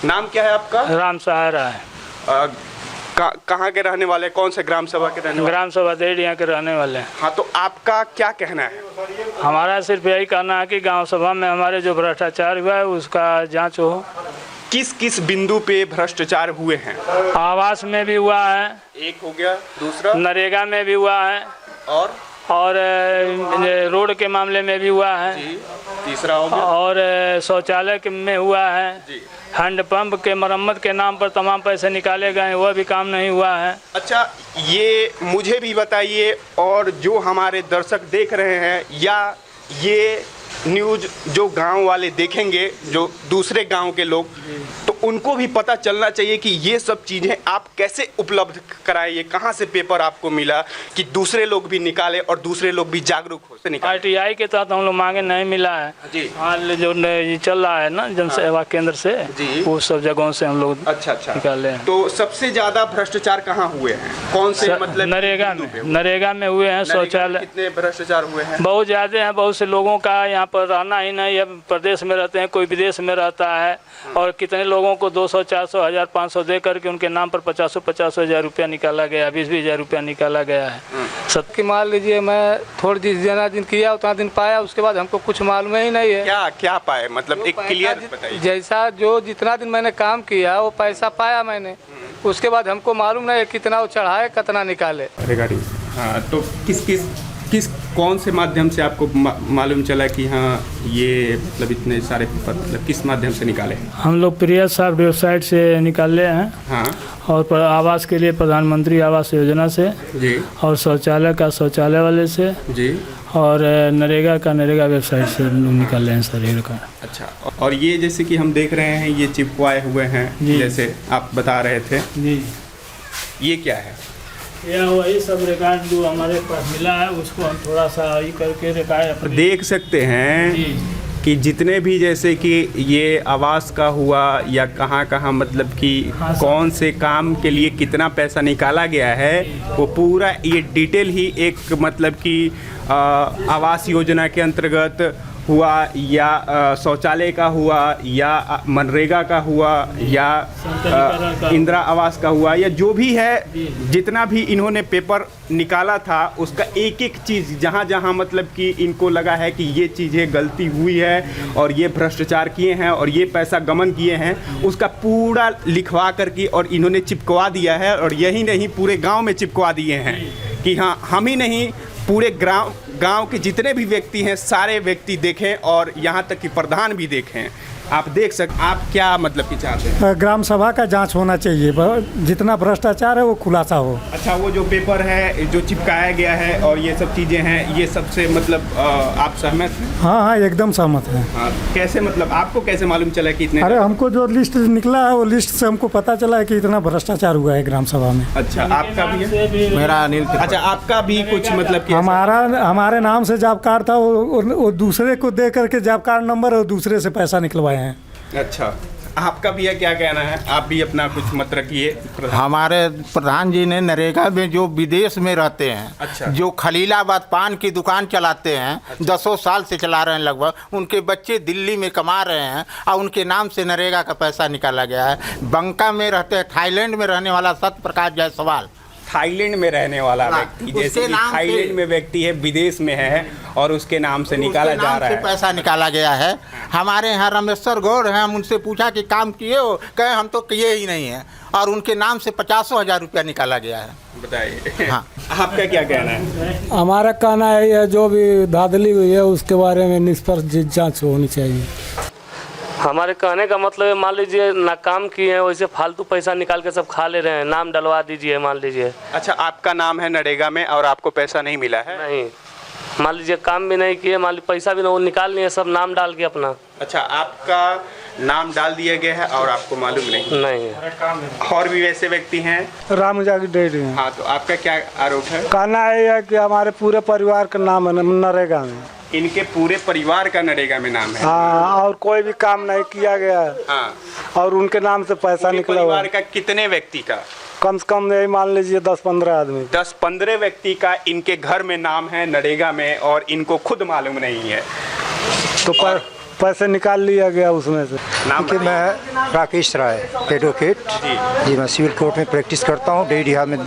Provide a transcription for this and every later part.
नाम क्या है आपका? राम सहारा है। कहाँ के रहने वाले, कौन से ग्राम सभा के रहने वाले? ग्राम सभा देड़िया के रहने वाले हैं। हाँ, तो आपका क्या कहना है? हमारा सिर्फ यही कहना है कि गांव सभा में हमारे जो भ्रष्टाचार हुआ है उसका जांच हो। किस किस बिंदु पे भ्रष्टाचार हुए हैं? आवास में भी हुआ है, एक हो गया, दूसरा नरेगा में भी हुआ है, और रोड के मामले में भी हुआ है जी, तीसरा हो गया, और शौचालय में हुआ है जी। हैंडपंप के मरम्मत के नाम पर तमाम पैसे निकाले गए, वह भी काम नहीं हुआ है। अच्छा, ये मुझे भी बताइए और जो हमारे दर्शक देख रहे हैं या ये न्यूज़ जो गांव वाले देखेंगे, जो दूसरे गांव के लोग, तो उनको भी पता चलना चाहिए कि ये सब चीज़ें आप कैसे उपलब्ध कराएं, ये कहाँ से पेपर आपको मिला कि दूसरे लोग भी निकाले और दूसरे लोग भी जागरूक हो से निकाले। RTI के तहत हम लोग मांगे, नहीं मिला है जी। हाल जो ये चल रहा है ना जन सेवा केंद्र से जी, वो सब जगहों से हम लोग अच्छा निकाले हैं। तो सबसे ज़्यादा भ्रष्टाचार कहाँ हुए हैं, कौन से मतलब? नरेगा में हुए हैं। शौचालय कितने भ्रष्टाचार हुए हैं? बहुत ज़्यादा हैं। बहुत से लोगों का यहाँ पर रहना ही नहीं है, प्रदेश में रहते हैं, कोई विदेश में रहता है, और कितने लोगों को 200, 400, 1000, 500 दे करके उनके नाम पर 50 हज़ार रुपया निकाला गया, 20 हज़ार रुपया निकाला गया है। कि मान लीजिए मैं थोड़ी जितना दिन किया उतना दिन पाया, उसके बाद हमको कुछ मालूम ही नहीं है। क्या क्या पाए, मतलब एक क्लियर बताइए। जैसा जो जितना दिन मैंने काम किया वो पैसा पाया मैंने, उसके बाद हमको मालूम नहीं है कितना वो चढ़ाए कितना निकाले। हाँ, तो किस कौन से माध्यम से आपको मालूम चला कि हाँ ये मतलब इतने सारे पेपर, मतलब किस माध्यम से निकाले? हम लोग प्रिया साहब वेबसाइट से निकाले हैं। हाँ, और आवास के लिए प्रधानमंत्री आवास योजना से जी, और शौचालय का शौचालय वाले से जी, और नरेगा का नरेगा वेबसाइट से निकाले हैं सर का। अच्छा, और ये जैसे कि हम देख रहे हैं ये चिपकाए हुए हैं, जैसे आप बता रहे थे जी, ये क्या है? यह वही सब रिकॉर्ड जो हमारे पास मिला है उसको हम थोड़ा सा ये करके रिकॉर्ड देख सकते हैं कि जितने भी जैसे कि ये आवास का हुआ या कहाँ मतलब कि कौन से काम के लिए कितना पैसा निकाला गया है, वो पूरा ये डिटेल ही एक मतलब कि आवास योजना के अंतर्गत हुआ या शौचालय का हुआ या मनरेगा का हुआ या इंदिरा आवास का हुआ या जो भी है, जितना भी इन्होंने पेपर निकाला था उसका एक एक चीज़ जहाँ जहाँ मतलब कि इनको लगा है कि ये चीज़ें गलती हुई है और ये भ्रष्टाचार किए हैं और ये पैसा गमन किए हैं, उसका पूरा लिखवा करके और इन्होंने चिपकवा दिया है। और यही नहीं, पूरे गांव में चिपकवा दिए हैं कि हाँ, हम ही नहीं, पूरे गांव के जितने भी व्यक्ति हैं सारे व्यक्ति देखें और यहाँ तक कि प्रधान भी देखें। आप देख सकते, आप क्या मतलब कि चाहते हैं? ग्राम सभा का जांच होना चाहिए, जितना भ्रष्टाचार है वो खुलासा हो। अच्छा, वो जो पेपर है जो चिपकाया गया है और ये सब चीज़ें हैं, ये सबसे मतलब आप सहमत हैं? हाँ, एकदम सहमत है। हाँ, कैसे, मतलब आपको कैसे मालूम चला कि इतने? अरे हमको जो लिस्ट निकला है वो लिस्ट से हमको पता चला है कि इतना भ्रष्टाचार हुआ है ग्राम सभा में। अच्छा, आपका भी है? मेरा अनिल। अच्छा, आपका भी कुछ मतलब कि हमारे नाम से जॉब कार्ड था, वो दूसरे को दे करके जॉब कार्ड नंबर और दूसरे से पैसा निकलवाए हैं। अच्छा, आपका भी है, क्या कहना है? आप भी अपना कुछ मत रखिए। हमारे प्रधान जी ने नरेगा में जो विदेश में रहते हैं, अच्छा, जो खलीलाबाद पान की दुकान चलाते हैं, अच्छा, 10 साल से चला रहे हैं लगभग, उनके बच्चे दिल्ली में कमा रहे हैं और उनके नाम से नरेगा का पैसा निकाला गया है। बंका में रहते हैं, थाईलैंड में रहने वाला सत्य प्रकाश जायसवाल, थाईलैंड में रहने वाला व्यक्ति, जैसे कि थाईलैंड में व्यक्ति है, विदेश में है और उसके नाम से निकाला जा रहा है, पैसा निकाला गया है। हमारे यहाँ रमेश्वर गौड़ हैं, हम उनसे पूछा कि काम किए हो, कहे हम तो किए ही नहीं है, और उनके नाम से 50 हज़ार रुपया निकाला गया है। बताइए। हाँ, आपका क्या कहना है? हमारा कहना है जो भी धांधली हुई है उसके बारे में निष्पक्ष जांच होनी चाहिए। हमारे कहने का मतलब है, मान लीजिए ना काम किए हैं, वैसे फालतू पैसा निकाल के सब खा ले रहे हैं, नाम डलवा दीजिए मान लीजिए। अच्छा, आपका नाम है नरेगा में और आपको पैसा नहीं मिला है? नहीं, मान लीजिए काम भी नहीं किए, मान लीजिए पैसा भी नहीं, वो निकाल लिए सब नाम डाल के अपना। अच्छा, आपका नाम डाल दिया गया है और आपको मालूम नहीं है। और भी वैसे व्यक्ति हैं? राम जागी डेढ़। हाँ, तो आपका क्या आरोप है? कहना है कि हमारे पूरे परिवार का नाम है नरेगा में। इनके पूरे परिवार का नरेगा में नाम है? हाँ, और कोई भी काम नहीं किया गया। हाँ, और उनके नाम से पैसा निकला। परिवार का कितने व्यक्ति का? कम से कम यही मान लीजिए 10-15 आदमी। 10-15 व्यक्ति का इनके घर में नाम है नरेगा में और इनको खुद मालूम नहीं है। तो पैसे निकाल लिया गया उसमें से। नाम कि मैं राकेश राय एडवोकेट जी, मैं सिविल कोर्ट में प्रैक्टिस करता हूँ। डेढ़िया में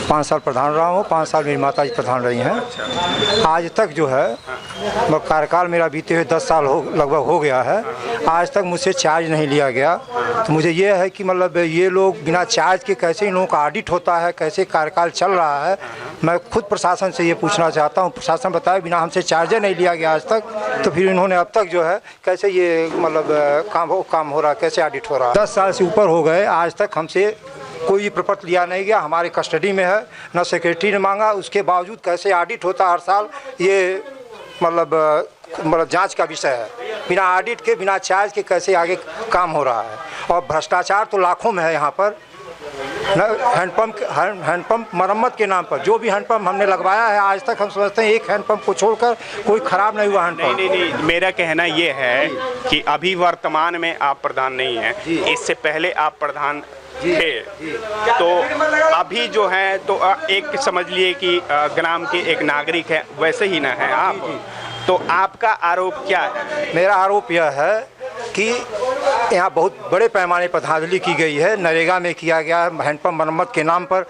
5 साल प्रधान रहा हूँ, 5 साल मेरी माता जी प्रधान रही हैं। आज तक जो है कार्यकाल मेरा बीते हुए 10 साल लगभग हो गया है, आज तक मुझसे चार्ज नहीं लिया गया। तो मुझे ये है कि मतलब ये लोग बिना चार्ज के कैसे इन लोगों का ऑडिट होता है, कैसे कार्यकाल चल रहा है, मैं खुद प्रशासन से ये पूछना चाहता हूँ। प्रशासन बताए बिना हमसे चार्जर नहीं लिया गया आज तक, तो फिर इन्होंने अब तक जो है कैसे ये मतलब काम हो रहा है, कैसे ऑडिट हो रहा है। 10 साल से ऊपर हो गए, आज तक हमसे कोई प्रपत्र लिया नहीं गया, हमारे कस्टडी में है, न सेक्रेटरी ने मांगा, उसके बावजूद कैसे ऑडिट होता हर साल, ये मतलब जांच का विषय है। बिना ऑडिट के, बिना चार्ज के कैसे आगे काम हो रहा है। और भ्रष्टाचार तो लाखों में है यहाँ पर। हैंडपंप मरम्मत के नाम पर जो भी हैंडपंप हमने लगवाया है, आज तक हम समझते हैं एक हैंडपंप को छोड़कर कोई खराब नहीं हुआ हैंडपंप। नहीं, मेरा कहना ये है कि अभी वर्तमान में आप प्रधान नहीं हैं, इससे पहले आप प्रधान थे, तो अभी जो है तो एक समझ लिए कि ग्राम के एक नागरिक है, वैसे ही ना है आप। तो आपका आरोप क्या है? मेरा आरोप यह है कि यहाँ बहुत बड़े पैमाने पर धांधली की गई है। नरेगा में किया गया हैंडपंप मरम्मत के नाम पर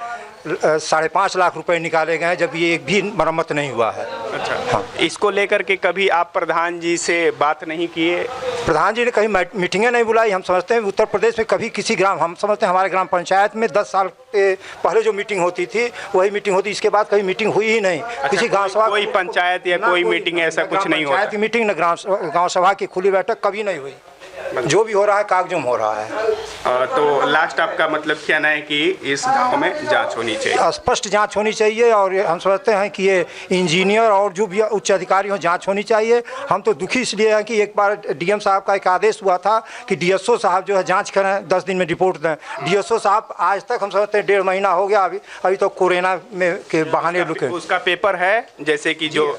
5.5 लाख रुपए निकाले गए हैं, जब ये एक भी मरम्मत नहीं हुआ है। अच्छा, हाँ। इसको लेकर के कभी आप प्रधान जी से बात नहीं किए? प्रधान जी ने कहीं मीटिंगें नहीं बुलाई। हम समझते हैं उत्तर प्रदेश में कभी किसी हम समझते हैं हमारे ग्राम पंचायत में 10 साल के पहले जो मीटिंग होती थी वही मीटिंग होती, इसके बाद कभी मीटिंग हुई ही नहीं। अच्छा, किसी गाँव सभा, कोई पंचायत या कोई मीटिंग ऐसा कुछ नहीं होता? पंचायत की मीटिंग न गाँव सभा की खुली बैठक कभी नहीं हुई। जो भी हो रहा है कागजों में हो रहा है। तो लास्ट आपका मतलब कहना है कि इस गांव में जांच होनी चाहिए, स्पष्ट जांच होनी चाहिए। और हम समझते हैं कि ये इंजीनियर और जो भी उच्च अधिकारी हो जांच होनी चाहिए। हम तो दुखी इसलिए हैं कि एक बार डीएम साहब का एक आदेश हुआ था कि डीएसओ साहब जो है जांच करें, 10 दिन में रिपोर्ट दें। डीएसओ साहब आज तक हम समझते हैं 1.5 महीना हो गया, अभी तो कोरोना में के बहाने रुके। उसका पेपर है, जैसे कि जो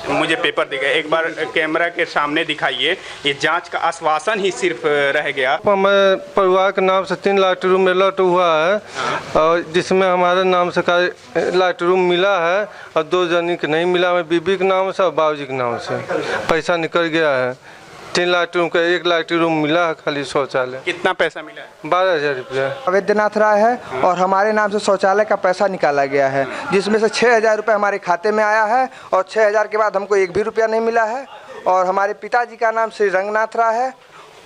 मुझे पेपर दिखा, एक बार कैमरा के सामने दिखाइए। ये जांच का आश्वासन ही सिर्फ रह गया। मैं परिवार के नाम से 3 लैटरूम में लॉट हुआ है, और जिसमें हमारे नाम से का लैटरूम मिला है और 2 जनी के नहीं मिला। मैं बीबी के नाम से और बाबूजी के नाम से पैसा निकल गया है। 3 लैटरूम का 1 लैटरूम मिला है, खाली शौचालय। कितना पैसा मिला है? 12,000 रुपया। अवैधनाथ राय है और हमारे नाम से शौचालय का पैसा निकाला गया है, जिसमें से 6,000 रुपये हमारे खाते में आया है और 6,000 के बाद हमको 1 भी रुपया नहीं मिला है। और हमारे पिताजी का नाम श्री रंगनाथ राय है,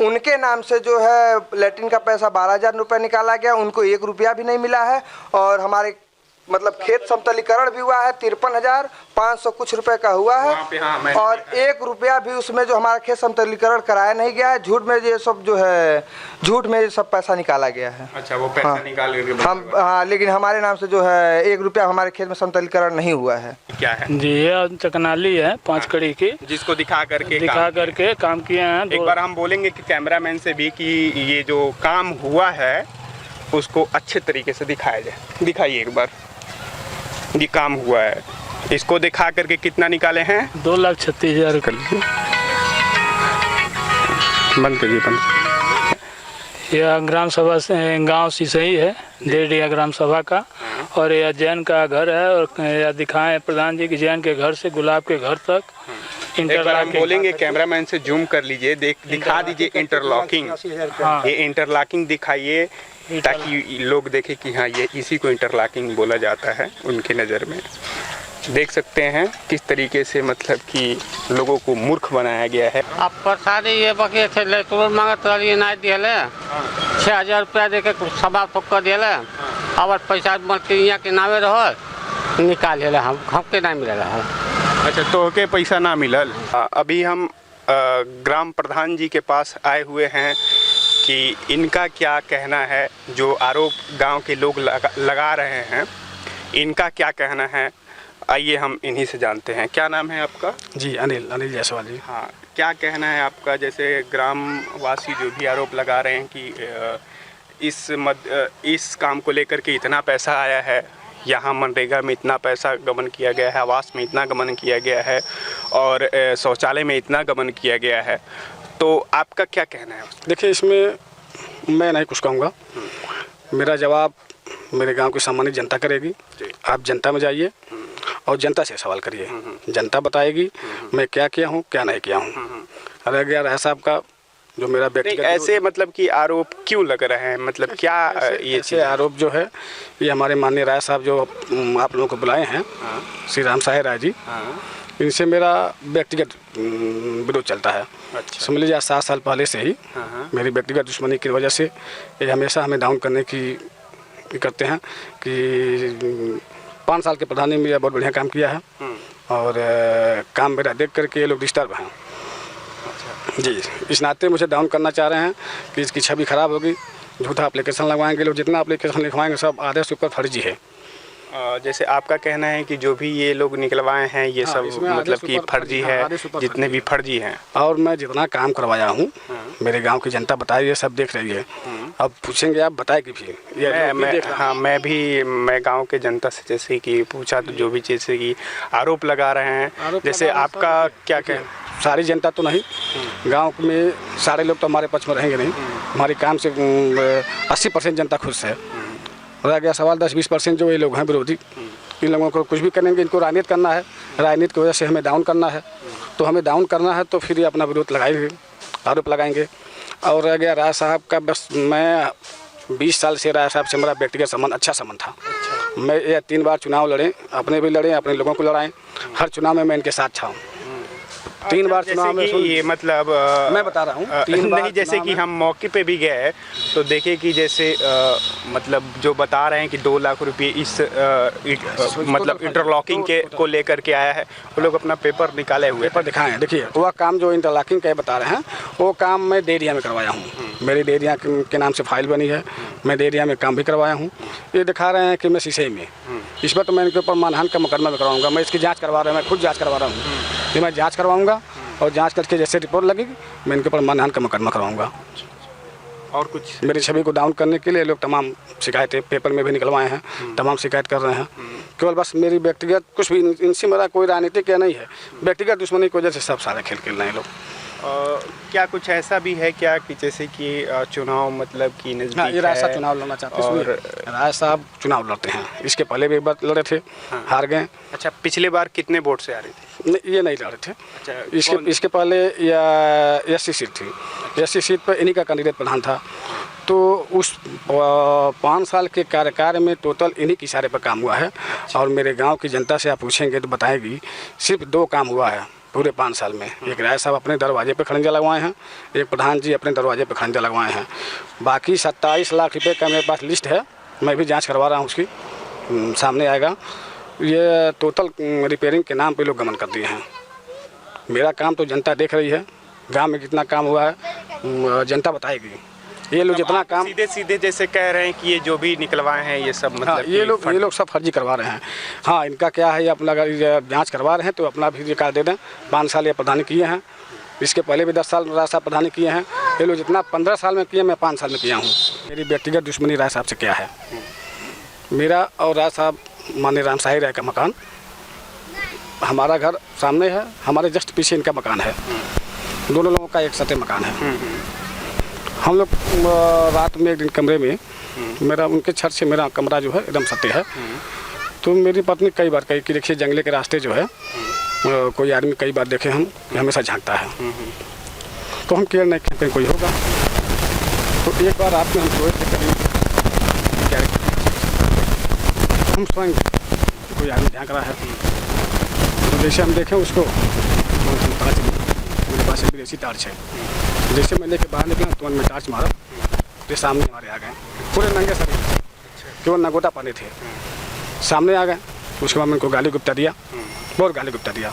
उनके नाम से जो है लैट्रिन का पैसा 12,000 रुपये निकाला गया, उनको 1 रुपया भी नहीं मिला है। और हमारे मतलब खेत समतलीकरण भी हुआ है, 53,500 कुछ रुपए का हुआ है। हाँ, और 1 रुपया भी उसमें जो हमारा खेत समतलीकरण कराया नहीं गया है। झूठ में ये सब जो है, झूठ में ये सब पैसा निकाला गया है। अच्छा, वो पैसा निकाल करके हम हाँ, लेकिन हमारे नाम से जो है 1 रुपया हमारे खेत में समतलीकरण नहीं हुआ है। क्या है जी, ये चकनाली है 5 कड़ी की, जिसको दिखा करके काम किए हैं। एक बार हम बोलेंगे कि कैमरामैन से भी कि ये जो काम हुआ है उसको अच्छे तरीके से दिखाया जाए। दिखाइए एक बार, ये काम हुआ है, इसको दिखा करके कितना निकाले हैं? 2,36,000 कर लीजिए, बंद करिए, बंद। यह ग्राम सभा से गांव सिसई है, डेढ़िया ग्राम सभा का। और यह जैन का घर है, और यह दिखाएं प्रधान जी की जैन के घर से गुलाब के घर तक एक बार हम बोलेंगे, कैमरामैन से जूम कर लीजिए, दिखा दीजिए इंटरलॉकिंग। ये इंटरलॉकिंग दिखाइए ताकि लोग देखें कि हाँ, ये इसी को इंटरलॉकिंग बोला जाता है उनकी नज़र में। देख सकते हैं किस तरीके से मतलब कि लोगों को मूर्ख बनाया गया है। अब प्रसादी ये बके थे लेटरूम मांगत रही नहीं दिले, 6,000 रुपया दे के सभा ठोक दिले। अब पैसा यहाँ के नामे रहो निकाल हमके नहीं मिल रहा। अच्छा, तो के पैसा ना मिलल। अभी हम ग्राम प्रधान जी के पास आए हुए हैं कि इनका क्या कहना है, जो आरोप गांव के लोग लगा रहे हैं, इनका क्या कहना है। आइए हम इन्हीं से जानते हैं। क्या नाम है आपका? जी, अनिल जायसवाल जी। हाँ, क्या कहना है आपका? जैसे ग्रामवासी जो भी आरोप लगा रहे हैं कि इस काम को लेकर के इतना पैसा आया है, यहाँ मनरेगा में इतना पैसा गबन किया गया है, आवास में इतना गबन किया गया है और शौचालय में इतना गबन किया गया है, तो आपका क्या कहना है? देखिए, इसमें मैं नहीं कुछ कहूँगा। मेरा जवाब मेरे गांव की सामान्य जनता करेगी। आप जनता में जाइए और जनता से सवाल करिए, जनता बताएगी मैं क्या किया हूँ, क्या नहीं किया हूँ। रह गया राय साहब का जो मेरा व्यक्तिगत ऐसे मतलब कि आरोप क्यों लग रहे हैं, मतलब क्या ये ऐसे आरोप जो है ये हमारे माननीय राय साहब जो आप लोगों को बुलाए हैं, श्री राम साहे राय जी, इनसे मेरा व्यक्तिगत विरोध चलता है। अच्छा। समझ लीजिए 7 साल पहले से ही मेरी व्यक्तिगत दुश्मनी की वजह से ये हमेशा हमें डाउन करने की करते हैं कि 5 साल के प्रधानी में बहुत बढ़िया काम किया है और काम मेरा देख करके ये लोग डिस्टर्ब हैं जी। इस नाते मुझे डाउन करना चाह रहे हैं कि इसकी छवि खराब होगी, झूठा एप्लीकेशन लगवाएंगे लोग, जितना एप्लीकेशन लिखवाएंगे सब आधे से ऊपर फर्जी है। जैसे आपका कहना है कि जो भी ये लोग निकलवाए हैं ये सब मतलब कि फर्जी है, जितने भी फर्जी हैं। और मैं जितना काम करवाया हूँ मेरे गांव की जनता बताई, ये सब देख रही है। अब पूछेंगे आप बताएगी भी ये मैं गांव के जनता से जैसे कि पूछा तो जो भी जैसे कि आरोप लगा रहे हैं, जैसे आपका क्या कहना? सारी जनता तो नहीं, गांव में सारे लोग तो हमारे पक्ष में रहेंगे नहीं। हमारे काम से 80% जनता खुश है। रह गया सवाल 10-20% जो ये लोग हैं विरोधी, इन लोगों को कुछ भी करेंगे, इनको राजनीति करना है, राजनीति की वजह से हमें डाउन करना है। तो हमें डाउन करना है तो फिर ये अपना विरोध लगाएंगे, आरोप लगाएंगे। और रह गया राय साहब का, बस मैं 20 साल से राय साहब से मेरा व्यक्तिगत संबंध अच्छा संबंध था। मैं ये 3 बार चुनाव लड़े, अपने भी लड़े, अपने लोगों को लड़ाएं, हर चुनाव में मैं इनके साथ था। 3 बार चुनाव में ये मतलब मैं बता रहा हूँ 3 बार नहीं, जैसे कि हम मौके पे भी गए तो देखे कि जैसे मतलब जो बता रहे हैं कि 2 लाख रुपए इस मतलब इंटरलॉकिंग के को लेकर के आया है, वो लोग अपना पेपर निकाले हुए पेपर दिखाएं। देखिए वह काम जो इंटरलॉकिंग का बता रहे हैं वो काम मैं डेरिया में करवाया हूँ, मेरी डेरिया के नाम से फाइल बनी है, मैं डेरिया में काम भी करवाया हूँ। ये दिखा रहे हैं कि मैं शीशे में, इस पर तो मैं इनके ऊपर मानहानि का मुकदमा भी करवाऊँगा। मैं इसकी जाँच करवा रहा हूँ, मैं खुद जाँच करवा रहा हूँ, ये मैं जाँच करवाऊँगा और जांच करके जैसे रिपोर्ट लगेगी मैं इनके ऊपर मानहानि का मुकदमा करवाऊंगा। और कुछ मेरी छवि को डाउन करने के लिए लोग तमाम शिकायतें पेपर में भी निकलवाए हैं, तमाम शिकायत कर रहे हैं। केवल बस मेरी व्यक्तिगत कुछ भी इनसे मेरा कोई राजनीतिक क्या नहीं है, व्यक्तिगत दुश्मनी की वजह से सब सारे खेल खेल रहे हैं लोग। क्या कुछ ऐसा भी है क्या कि जैसे कि चुनाव मतलब कि नजदीक ये राय साहब चुनाव लड़ना चाहते हैं, राय साहब चुनाव लड़ते हैं, इसके पहले भी एक बार लड़े थे, हार गए। अच्छा, पिछले बार कितने वोट से आ रहे थे? ये नहीं लड़े थे। अच्छा, इसके पहले एससी सीट थी, एससी सीट पर इन्हीं का कैंडिडेट प्रधान था। तो उस 5 साल के कार्यकाल में टोटल इन्हीं के इशारे पर काम हुआ है। और मेरे गाँव की जनता से आप पूछेंगे तो बताएगी सिर्फ 2 काम हुआ है पूरे 5 साल में। एक राय साहब अपने दरवाजे पे खड़ंजा लगवाए हैं, एक प्रधान जी अपने दरवाजे पे खड़ंजा लगवाए हैं। बाकी 27 लाख रुपए का मेरे पास लिस्ट है, मैं भी जांच करवा रहा हूँ, उसकी सामने आएगा। ये टोटल रिपेयरिंग के नाम पे लोग गमन कर दिए हैं। मेरा काम तो जनता देख रही है, गांव में कितना काम हुआ है जनता बताएगी। ये लोग जितना काम सीधे जैसे कह रहे हैं कि ये जो भी निकलवाए हैं ये सब मतलब हाँ, ये लोग सब फर्जी करवा रहे हैं। हाँ, इनका क्या है, ये अपना जांच करवा रहे हैं तो अपना भी रिकॉर्ड दे दें। 5 साल ये प्रधानी किए हैं, इसके पहले भी 10 साल राय साहब प्रधानी किए हैं। ये लोग जितना 15 साल में किए, मैं 5 साल में किया हूँ। मेरी व्यक्तिगत दुश्मनी राय साहब से क्या है, मेरा और राय साहब माननीय राम साहे राय का मकान, हमारा घर सामने है, हमारे जस्ट पीछे इनका मकान है, दोनों लोगों का एक सटे मकान है। हम लोग रात में एक दिन कमरे में, मेरा उनके छत से मेरा कमरा जो है एकदम सटे है। तो मेरी पत्नी कई बार कही कि देखिए जंगले के रास्ते जो है कोई आदमी कई बार देखे हम हमेशा झांकता है। तो हम केयर नहीं कहीं कोई होगा। तो एक बार रात में हम सोए थे, करीब हम स्वयं कोई आदमी झांक रहा है। तो जैसे हम देखें उसको, मेरे पास एक विदेशी टार्च है, जैसे मैं लेके बाहर निकला तो मैं टार्च मारा तो सामने हमारे आ गए, पूरे नंगे शरीर, केवल नगोटा पाने थे, सामने आ गए। उसके बाद मैं उनको गाली गुप्ता दिया, बहुत गाली गुप्ता दिया।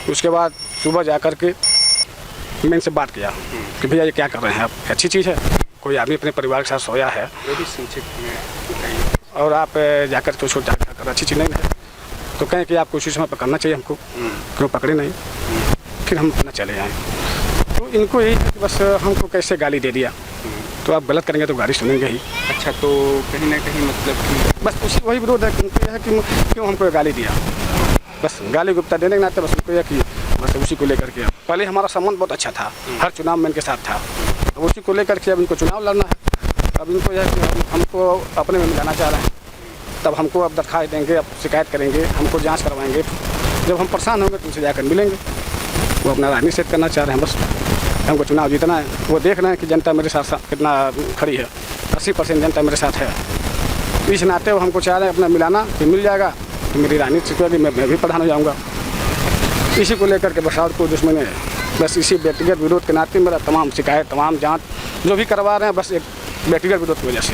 उसके बाद सुबह जा कर के मैं इनसे बात किया कि भैया ये क्या कर रहे हैं आप, अच्छी चीज़ है, कोई आदमी अपने परिवार के साथ सोया है और आप जाकर के उसको जाकर अच्छी चीज़ नहीं है। तो कहें कि आपको उसी समय पकड़ना चाहिए हमको, क्यों पकड़े नहीं। फिर हम अपना चले आए। तो इनको यही है कि बस हमको कैसे गाली दे दिया, तो आप गलत करेंगे तो गाली सुनेंगे ही। अच्छा, तो कहीं ना कहीं मतलब कि बस उसी वही विरोध है, उनको यह है कि क्यों हमको गाली दिया, बस गाली गुप्ता देने के नाते बस उनको यह कि बस उसी को लेकर के। पहले हमारा संबंध बहुत अच्छा था, हर चुनाव में इनके साथ था, अब उसी को लेकर के अब इनको चुनाव लड़ना है। अब इनको यह कि हमको अपने में मिलाना चाह रहे हैं, तब हमको अब दरखास्त देंगे, अब शिकायत करेंगे, हमको जाँच करवाएंगे। जब हम परेशान होंगे तो उनसे जाकर मिलेंगे, वो अपना राजनीति सेट करना चाह रहे हैं, बस हमको चुनाव जीतना है। वो देख रहे हैं कि जनता मेरे साथ कितना खड़ी है, 80% जनता मेरे साथ है। इस नाते वो हमको चाह रहे हैं अपना मिलाना, कि मिल जाएगा तो मेरी राजनीति से मैं भी प्रधान हो जाऊँगा। इसी को लेकर के बस और कोई दुश्मनी है, बस इसी व्यक्तिगत विरोध के नाते मेरा तमाम शिकायत, तमाम जाँच जो भी करवा रहे हैं, बस एक व्यक्तिगत विरोध की वजह से।